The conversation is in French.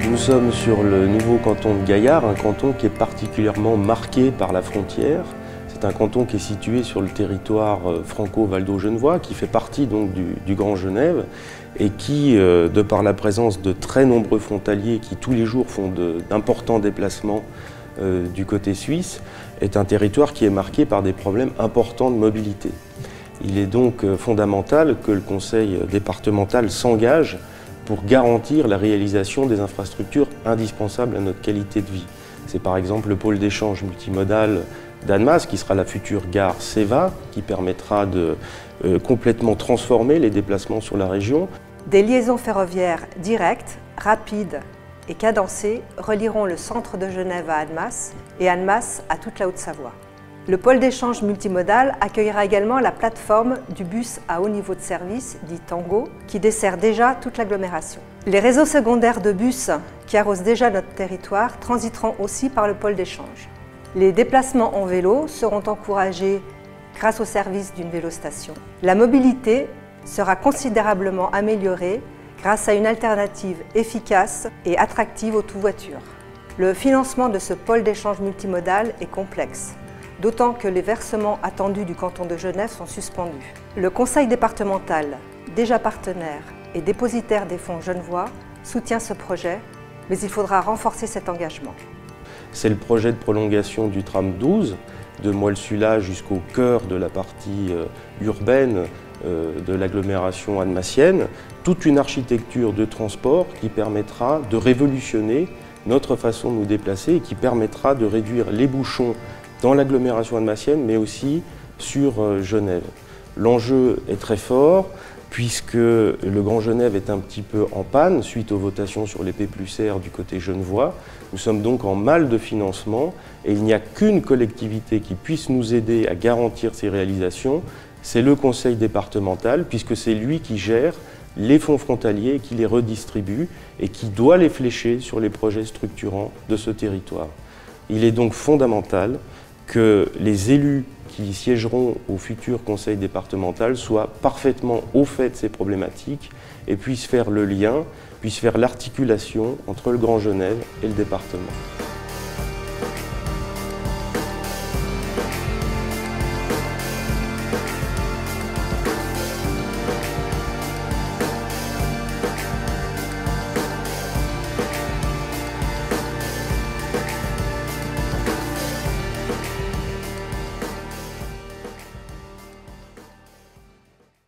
Nous sommes sur le nouveau canton de Gaillard, un canton qui est particulièrement marqué par la frontière. C'est un canton qui est situé sur le territoire franco-valdo-genevois, qui fait partie donc du Grand Genève et qui, de par la présence de très nombreux frontaliers qui tous les jours font d'importants déplacements du côté suisse, est un territoire qui est marqué par des problèmes importants de mobilité. Il est donc fondamental que le conseil départemental s'engage pour garantir la réalisation des infrastructures indispensables à notre qualité de vie. C'est par exemple le pôle d'échange multimodal d'Annemasse, qui sera la future gare Seva, qui permettra de complètement transformer les déplacements sur la région. Des liaisons ferroviaires directes, rapides et cadencées relieront le centre de Genève à Annemasse et Annemasse à toute la Haute-Savoie. Le pôle d'échange multimodal accueillera également la plateforme du bus à haut niveau de service, dit Tango, qui dessert déjà toute l'agglomération. Les réseaux secondaires de bus qui arrosent déjà notre territoire transiteront aussi par le pôle d'échange. Les déplacements en vélo seront encouragés grâce au service d'une vélostation. La mobilité sera considérablement améliorée grâce à une alternative efficace et attractive au tout-voiture. Le financement de ce pôle d'échange multimodal est complexe, d'autant que les versements attendus du canton de Genève sont suspendus. Le conseil départemental, déjà partenaire et dépositaire des fonds genevois, soutient ce projet, mais il faudra renforcer cet engagement. C'est le projet de prolongation du tram 12, de Moelle-Sula jusqu'au cœur de la partie urbaine de l'agglomération annemassienne, toute une architecture de transport qui permettra de révolutionner notre façon de nous déplacer et qui permettra de réduire les bouchons dans l'agglomération annemassienne, mais aussi sur Genève. L'enjeu est très fort, puisque le Grand Genève est un petit peu en panne suite aux votations sur les P+R du côté genevois. Nous sommes donc en mal de financement et il n'y a qu'une collectivité qui puisse nous aider à garantir ces réalisations, c'est le conseil départemental, puisque c'est lui qui gère les fonds frontaliers, qui les redistribue et qui doit les flécher sur les projets structurants de ce territoire. Il est donc fondamental que les élus qui siégeront au futur conseil départemental soient parfaitement au fait de ces problématiques et puissent faire le lien, puissent faire l'articulation entre le Grand Genève et le département.